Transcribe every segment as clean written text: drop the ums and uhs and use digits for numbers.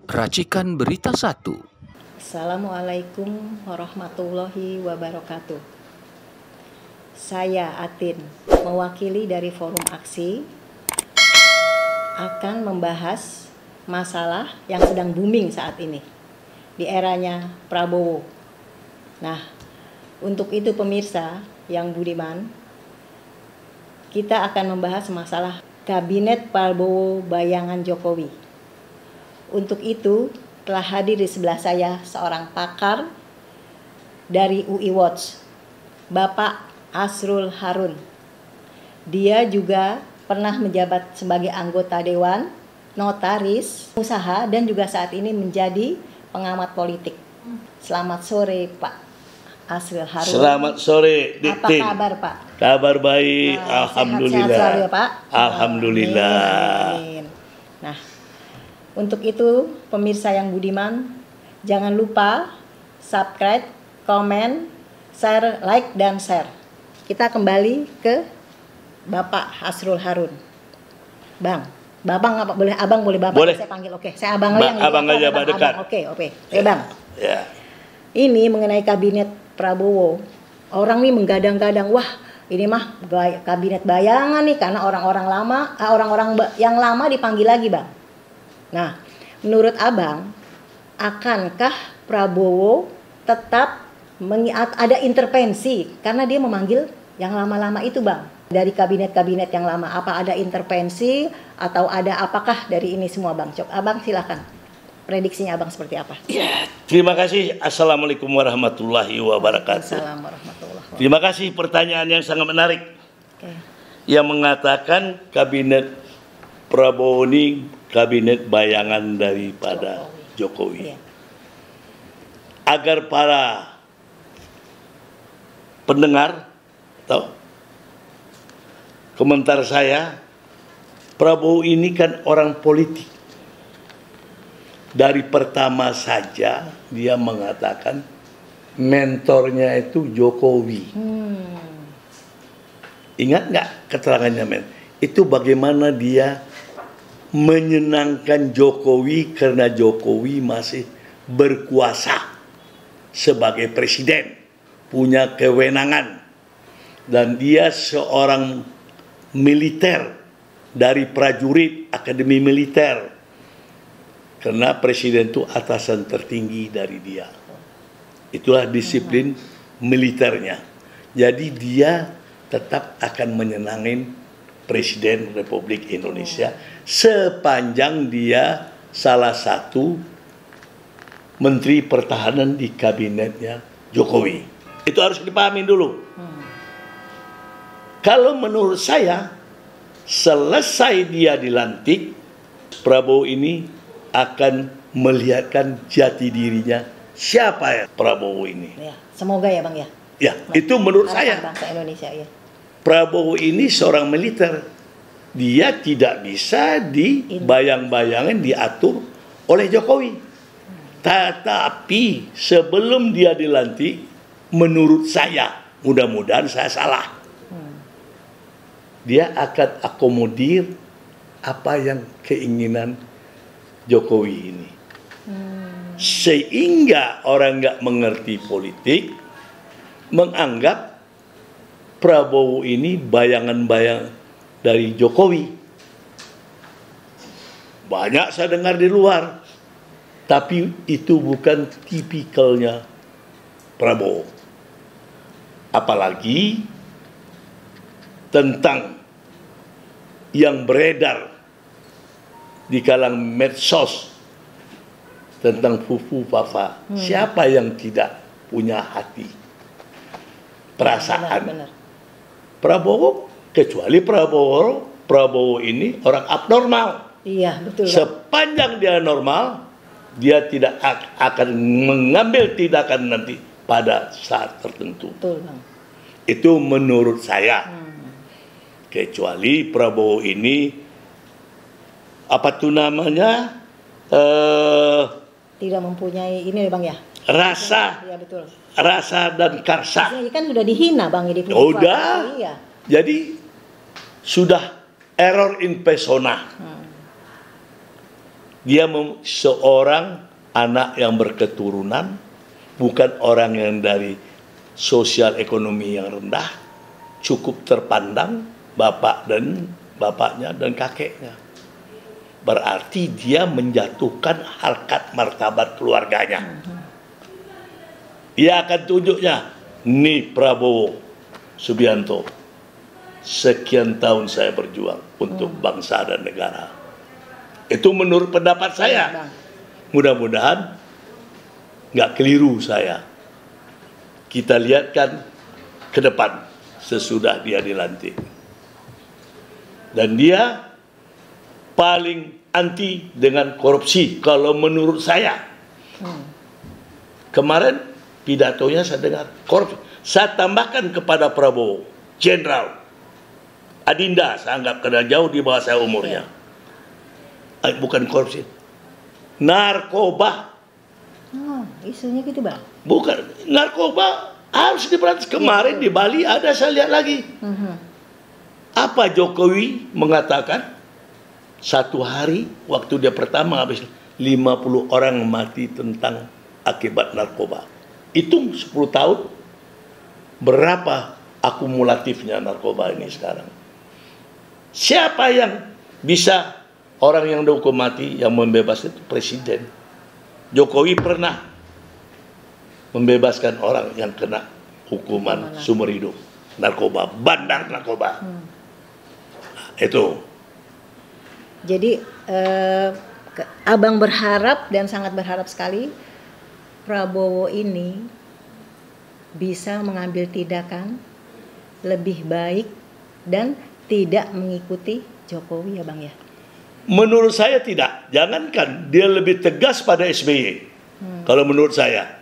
Racikan Berita 1. Assalamualaikum warahmatullahi wabarakatuh. Saya Atin, mewakili dari Forum Aksi, akan membahas masalah yang sedang booming saat ini di eranya Prabowo. Nah, untuk itu pemirsa yang budiman, kita akan membahas masalah Kabinet Prabowo Bayangan Jokowi. Untuk itu telah hadir di sebelah saya seorang pakar dari UI Watch, Bapak Asrul Harun. Dia juga pernah menjabat sebagai anggota dewan, notaris, usaha, dan juga saat ini menjadi pengamat politik. Selamat sore Pak Asrul Harun. Selamat sore, Dik Apa Tin. kabar Pak? Kabar baik, alhamdulillah. Sehat-sehat selalu ya Pak. Alhamdulillah. Amin. Nah, untuk itu pemirsa yang budiman, jangan lupa subscribe, komen, share, like, dan share. Kita kembali ke Bapak Asrul Harun. Bang, Babang apa boleh abang, boleh Bapak? Boleh. Saya panggil, oke. Saya abang yang abang aja, Pak, dekat. Oke. Ya Bang. Ya. Ini mengenai kabinet Prabowo. Orang nih menggadang-gadang, wah ini mah kabinet bayangan nih karena orang-orang lama, orang-orang yang lama dipanggil lagi Bang. Nah, menurut abang, akankah Prabowo tetap ada intervensi karena dia memanggil yang lama-lama itu Bang? Dari kabinet-kabinet yang lama, apa ada intervensi atau ada apakah dari ini semua Bang? Coba abang silakan. Prediksinya abang seperti apa? Ya, terima kasih. Assalamualaikum warahmatullahi wabarakatuh. Assalamualaikum warahmatullahi wabarakatuh. Terima kasih pertanyaan yang sangat menarik. Oke. Yang mengatakan kabinet Prabowo ini kabinet bayangan daripada Jokowi. Iya. Agar para pendengar tahu, komentar saya, Prabowo ini kan orang politik. Dari pertama saja dia mengatakan mentornya itu Jokowi. Ingat nggak keterangannya, men? Itu bagaimana dia menyenangkan Jokowi karena Jokowi masih berkuasa sebagai presiden, punya kewenangan, dan dia seorang militer dari prajurit akademi militer. Karena presiden itu atasan tertinggi dari dia. Itulah disiplin militernya. Jadi dia tetap akan menyenangin Presiden Republik Indonesia sepanjang dia salah satu Menteri Pertahanan di kabinetnya Jokowi. Itu harus dipahami dulu. Kalau menurut saya, selesai dia dilantik, Prabowo ini akan melihatkan jati dirinya siapa ya Prabowo ini. Ya, semoga ya Bang ya. Ya, itu menurut saya. Bangsa Indonesia ya. Prabowo ini seorang militer. Dia tidak bisa dibayang-bayangin diatur oleh Jokowi. Tetapi sebelum dia dilantik, menurut saya, mudah-mudahan saya salah. Dia akan akomodir apa yang keinginan Jokowi ini. Sehingga orang nggak mengerti politik menganggap Prabowo ini bayangan-bayangan dari Jokowi. Banyak saya dengar di luar, tapi itu bukan tipikalnya Prabowo. Apalagi tentang yang beredar di kalangan medsos tentang fufu papa. Siapa yang tidak punya hati, perasaan? Benar. Prabowo, kecuali Prabowo ini orang abnormal. Iya, betul. Sepanjang dia normal, dia tidak akan mengambil tindakan nanti pada saat tertentu. Betul, Bang. Itu menurut saya. Kecuali Prabowo ini apa tuh namanya, tidak mempunyai ini Bang ya. Rasa. Iya betul. Rasa dan karsa. Ini kan sudah dihina Bang ini. Udah. Iya. Jadi sudah error in persona. Dia seorang anak yang berketurunan, bukan orang yang dari sosial ekonomi yang rendah, cukup terpandang bapaknya dan kakeknya. Berarti dia menjatuhkan harkat martabat keluarganya. Dia akan tunjuknya, nih Prabowo Subianto, sekian tahun saya berjuang untuk bangsa dan negara. Itu menurut pendapat saya. Mudah-mudahan nggak keliru saya. Kita lihatkan ke depan sesudah dia dilantik. Dan dia paling anti dengan korupsi kalau menurut saya. Kemarin pidatonya saya dengar korupsi. Saya tambahkan kepada Prabowo, Jenderal Adinda, saya anggap karena jauh di bawah saya umurnya. Bukan korupsi, narkoba. Isunya gitu Bang? Bukan, narkoba harus diberantas. Kemarin di Bali ada, saya lihat lagi. Apa Jokowi mengatakan, satu hari waktu dia pertama habis 50 orang mati tentang akibat narkoba. Hitung 10 tahun, berapa akumulatifnya narkoba ini sekarang. Siapa yang bisa, orang yang dihukum mati yang membebaskan itu presiden. Jokowi pernah membebaskan orang yang kena hukuman seumur hidup narkoba, bandar narkoba. Itu. Jadi Abang berharap dan sangat berharap sekali Prabowo ini bisa mengambil tindakan lebih baik dan tidak mengikuti Jokowi ya Bang ya. Menurut saya tidak. Jangankan dia lebih tegas pada SBY. Kalau menurut saya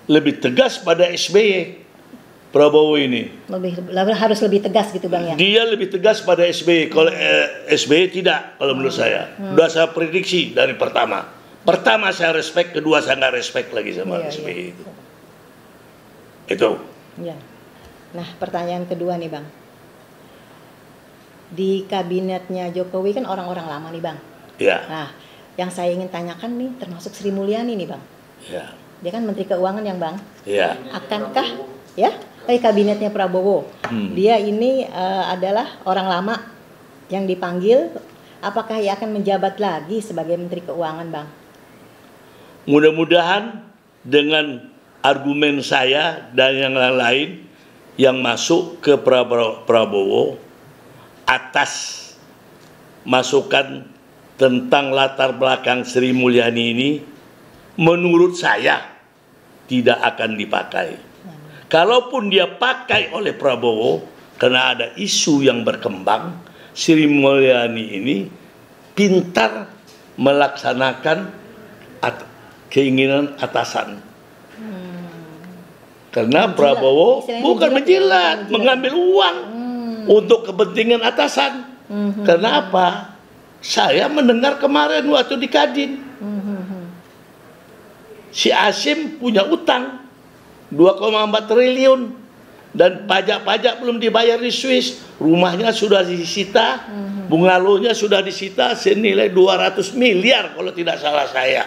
lebih tegas pada SBY, Prabowo ini. Harus lebih tegas gitu Bang ya. Dia lebih tegas pada SBY. Kalau SBY tidak. Kalau menurut saya. Sudah saya prediksi dari pertama. Pertama saya respect, kedua saya nggak respect lagi sama SBY itu. Itu. Ya. Nah pertanyaan kedua nih Bang. Di kabinetnya Jokowi kan orang-orang lama nih Bang. Ya. Nah, yang saya ingin tanyakan nih termasuk Sri Mulyani nih Bang. Ya. Dia kan Menteri Keuangan yang Bang. Ya. Akankah ya kabinetnya Prabowo, dia ini adalah orang lama yang dipanggil, apakah ia akan menjabat lagi sebagai Menteri Keuangan Bang? Mudah-mudahan dengan argumen saya dan yang lain yang masuk ke Prabowo atas masukan tentang latar belakang Sri Mulyani ini, menurut saya tidak akan dipakai. Kalaupun dia pakai oleh Prabowo, karena ada isu yang berkembang, Sri Mulyani ini pintar melaksanakan keinginan atasan. Karena Prabowo bukan menjilat, mengambil uang untuk kepentingan atasan. Karena apa? Saya mendengar kemarin waktu di Kadin, si Hasyim punya utang 2,4 triliun dan pajak-pajak belum dibayar di Swiss. Rumahnya sudah disita, bungalow-nya sudah disita senilai 200 miliar kalau tidak salah saya.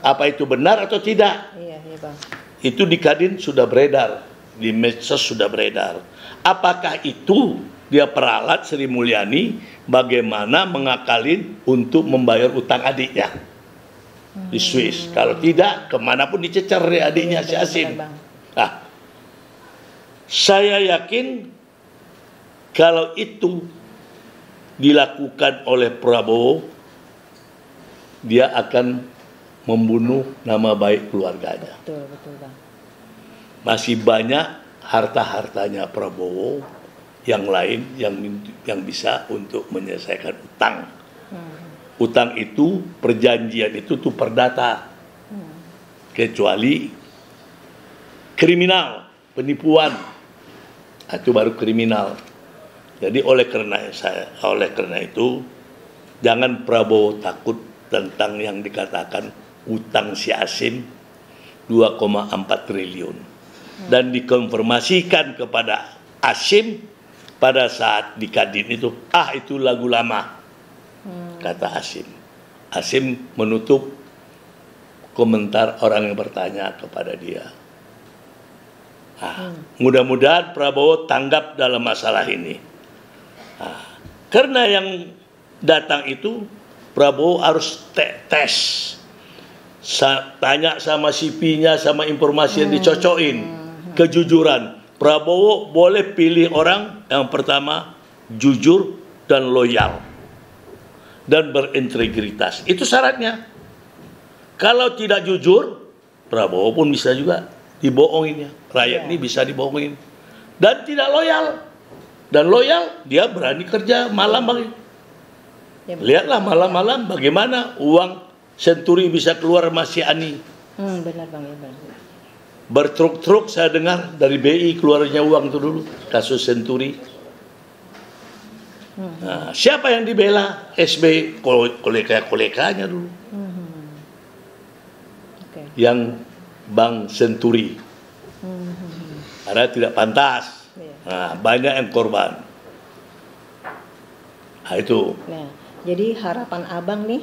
Apa itu benar atau tidak? Iya, Bang. Itu di Kadin sudah beredar, di medsos sudah beredar. Apakah itu dia peralat Sri Mulyani bagaimana mengakalin untuk membayar utang adiknya di Swiss? Kalau tidak, kemanapun dicecer adiknya si Hasyim. Nah, saya yakin kalau itu dilakukan oleh Prabowo, dia akan membunuh nama baik keluarganya. Betul, Bang. Masih banyak harta-hartanya Prabowo yang lain yang bisa untuk menyelesaikan utang. Utang itu, perjanjian itu tuh perdata. Kecuali kriminal, penipuan. Itu baru kriminal. Jadi oleh karena itu jangan Prabowo takut tentang yang dikatakan utang si Hasyim 2,4 triliun. Dan dikonfirmasikan kepada Hasyim pada saat di Kadin itu, itu lagu lama, kata Hasyim. Hasim menutup komentar orang yang bertanya kepada dia. Mudah-mudahan Prabowo tanggap dalam masalah ini. Karena yang datang itu Prabowo harus tes, tanya sama CP-nya, sama informasi yang dicocokin, kejujuran. Prabowo boleh pilih orang yang pertama jujur dan loyal dan berintegritas. Itu syaratnya. Kalau tidak jujur, Prabowo pun bisa juga dibohonginnya. Rakyat ini bisa dibohongin. Dan tidak loyal. Dan loyal, dia berani kerja malam bagi. Lihatlah malam-malam bagaimana uang Senturi bisa keluar masih ani. Benar Bang, ya benar. Bertruk-truk saya dengar dari BI keluarnya uang itu dulu. Kasus Senturi. Nah, siapa yang dibela? SB, koleka-kolekanya dulu. Yang Bank Senturi. Karena tidak pantas. Nah, banyak yang korban. Nah, itu. Nah, jadi harapan Abang nih,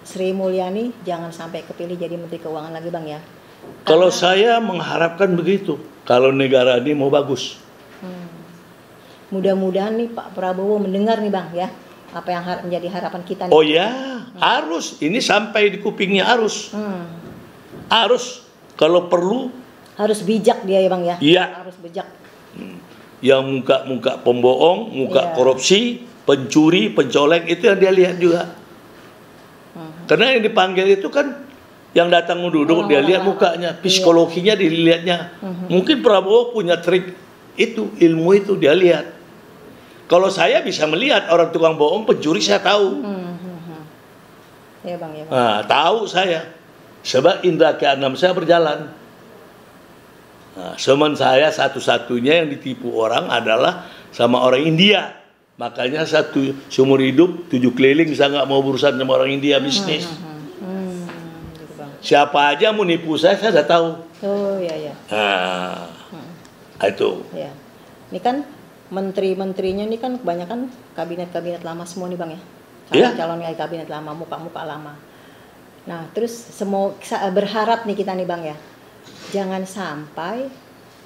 Sri Mulyani jangan sampai kepilih jadi Menteri Keuangan lagi Bang ya. Kalau saya mengharapkan begitu. Kalau negara ini mau bagus. Mudah-mudahan nih Pak Prabowo mendengar nih Bang ya. Apa yang menjadi harapan kita nih. Oh ya, harus. Ini sampai di kupingnya harus. Harus. Kalau perlu. Harus bijak dia ya Bang ya. Iya. Harus bijak. Yang muka-muka pembohong, muka korupsi, pencuri, pencoleng, itu yang dia lihat juga. Karena yang dipanggil itu kan yang datang duduk, dia lihat mukanya, psikologinya dilihatnya. Mungkin Prabowo punya trik itu, ilmu itu dia lihat. Kalau saya bisa melihat orang tukang bohong, pencuri saya tahu. Ya Bang, ya Bang. Nah, tahu saya. Sebab indera keenam saya berjalan. Nah, teman saya satu-satunya yang ditipu orang adalah sama orang India. Makanya satu seumur hidup 7 keliling saya nggak mau berurusan sama orang India bisnis. Gitu Bang. Siapa aja mau nipu saya sudah tahu. Oh ya. Nah, itu. Ya. Ini kan menteri-menterinya ini kan kebanyakan kabinet-kabinet lama semua nih Bang ya. Calon-calonnya kabinet lama, muka-muka lama. Nah, terus berharap nih kita nih Bang ya. Jangan sampai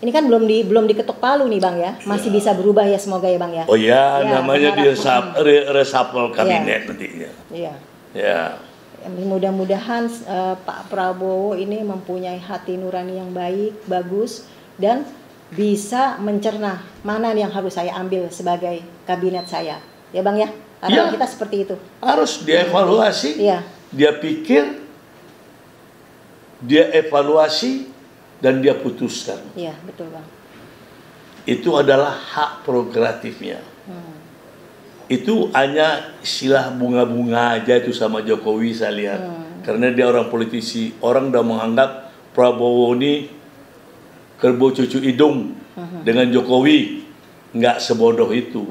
ini kan belum diketuk palu nih Bang ya. Masih bisa berubah ya semoga ya Bang ya. Oh ya, namanya di reshuffle kabinet nantinya. Iya. Ya. Mudah-mudahan Pak Prabowo ini mempunyai hati nurani yang baik, bagus dan bisa mencerna mana yang harus saya ambil sebagai kabinet saya. Ya Bang ya. Harapan kita seperti itu. Harus dievaluasi. Iya. Dia pikir, dia evaluasi dan dia putuskan. Iya, betul Bang. Itu adalah hak prerogatifnya. Itu hanya istilah bunga-bunga aja itu sama Jokowi saya lihat. Karena dia orang politisi, orang udah menganggap Prabowo ini kerbau cucu hidung dengan Jokowi. Nggak sebodoh itu.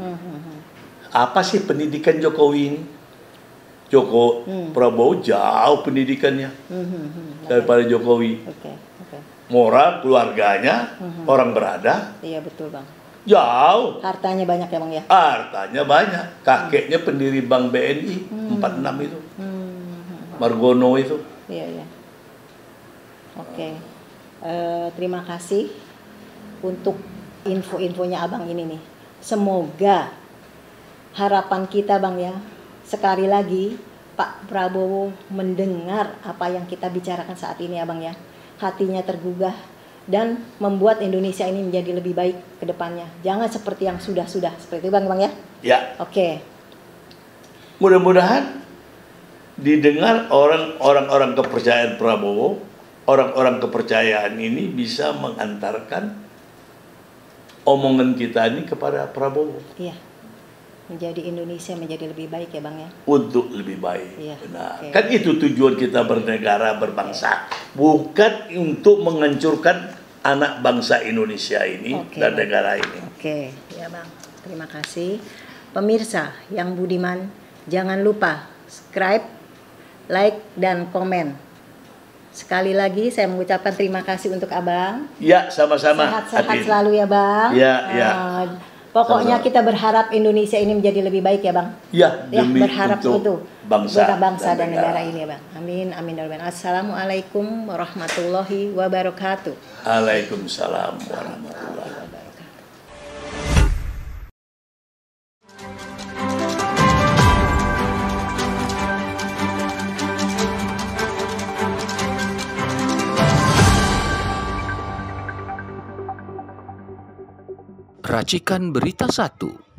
Apa sih pendidikan Jokowi ini? Prabowo jauh pendidikannya daripada Jokowi. Moral keluarganya, orang berada. Iya betul Bang. Jauh. Hartanya banyak ya Bang ya? Hartanya banyak. Kakeknya pendiri Bank BNI 46 itu. Margono itu. Iya. Oke. Terima kasih untuk info-infonya Abang ini nih. Semoga harapan kita Bang ya, sekali lagi Pak Prabowo mendengar apa yang kita bicarakan saat ini ya Bang ya. Hatinya tergugah dan membuat Indonesia ini menjadi lebih baik ke depannya. Jangan seperti yang sudah-sudah. Seperti itu Bang ya? Ya. Oke. Mudah-mudahan didengar orang-orang kepercayaan Prabowo, orang-orang kepercayaan ini bisa mengantarkan omongan kita ini kepada Prabowo. Iya. Menjadi Indonesia menjadi lebih baik ya Bang ya. Untuk lebih baik. Iya, Benar. Kan itu tujuan kita bernegara, berbangsa. Bukan untuk menghancurkan anak bangsa Indonesia ini dan negara ini. Oke, ya Bang. Terima kasih. Pemirsa yang budiman, jangan lupa subscribe, like, dan komen. Sekali lagi saya mengucapkan terima kasih untuk Abang. Ya, sama-sama. Sehat-sehat selalu ya Bang. Ya. Pokoknya kita berharap Indonesia ini menjadi lebih baik ya Bang. Ya, Ya, demi berharap untuk itu bangsa dan negara ini ya Bang. Amin, amin. Assalamualaikum warahmatullahi wabarakatuh. Waalaikumsalam warahmatullahi wabarakatuh. Racikan Berita 1.